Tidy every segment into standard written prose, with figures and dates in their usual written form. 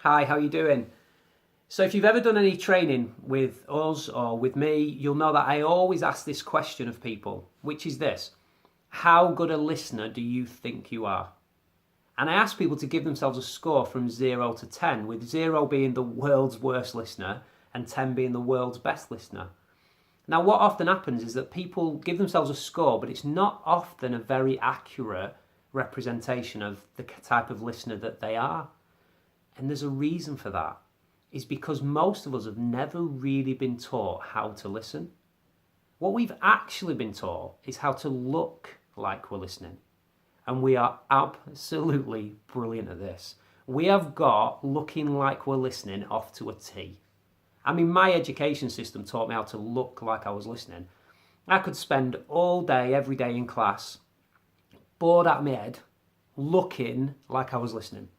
Hi, how you doing? So if you've ever done any training with us or with me, you'll know that I always ask this question of people, which is this: how good a listener do you think you are? And I ask people to give themselves a score from 0 to 10, with 0 being the world's worst listener and 10 being the world's best listener. Now, what often happens is that people give themselves a score, but it's not often a very accurate representation of the type of listener that they are. And there's a reason for that. Is because most of us have never really been taught how to listen. What we've actually been taught is how to look like we're listening. And we are absolutely brilliant at this. We have got looking like we're listening off to a T. I mean, my education system taught me how to look like I was listening. I could spend all day, every day in class, bored out of my head, looking like I was listening.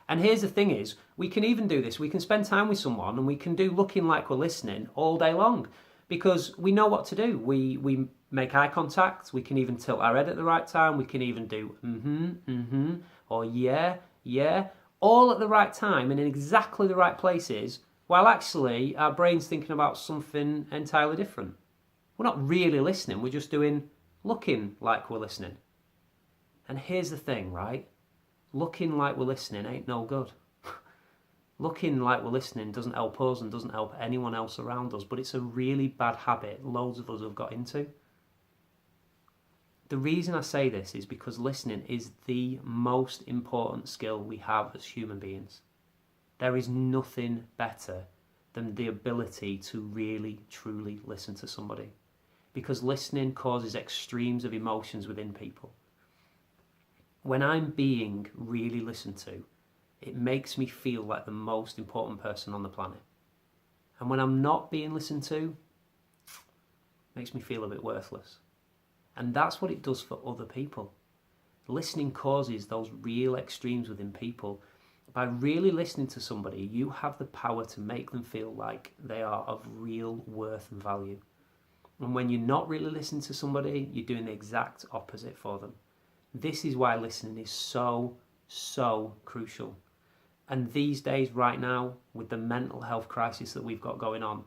And here's the thing is, we can even do this. We can spend time with someone and we can do looking like we're listening all day long because we know what to do. We make eye contact. We can even tilt our head at the right time. We can even do or yeah, all at the right time and in exactly the right places, while actually our brain's thinking about something entirely different. We're not really listening. We're just doing looking like we're listening. And here's the thing, right? Looking like we're listening ain't no good. Looking like we're listening doesn't help us and doesn't help anyone else around us, but it's a really bad habit loads of us have got into. The reason I say this is because listening is the most important skill we have as human beings. There is nothing better than the ability to really, truly listen to somebody, because listening causes extremes of emotions within people. When I'm being really listened to, it makes me feel like the most important person on the planet. And when I'm not being listened to, it makes me feel a bit worthless. And that's what it does for other people. Listening causes those real extremes within people. By really listening to somebody, you have the power to make them feel like they are of real worth and value. And when you're not really listening to somebody, you're doing the exact opposite for them. This is why listening is so crucial. And these days, right now, with the mental health crisis that we've got going on,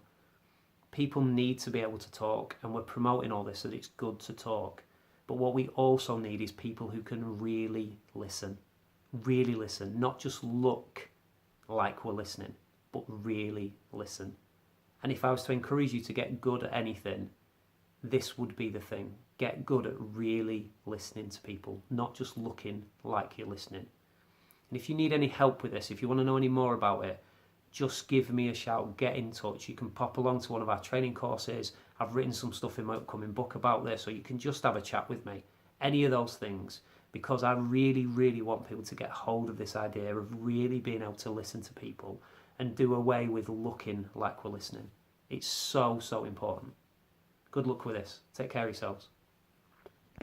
people need to be able to talk, and we're promoting all this, that it's good to talk. But what we also need is people who can really listen, not just look like we're listening, but really listen. And if I was to encourage you to get good at anything, this would be the thing. Get good at really listening to people, not just looking like you're listening. And if you need any help with this, if you want to know any more about it, just give me a shout, get in touch. You can pop along to one of our training courses. I've written some stuff in my upcoming book about this, or you can just have a chat with me. Any of those things, because I really want people to get hold of this idea of really being able to listen to people and do away with looking like we're listening. It's so important. Good luck with this. Take care of yourselves.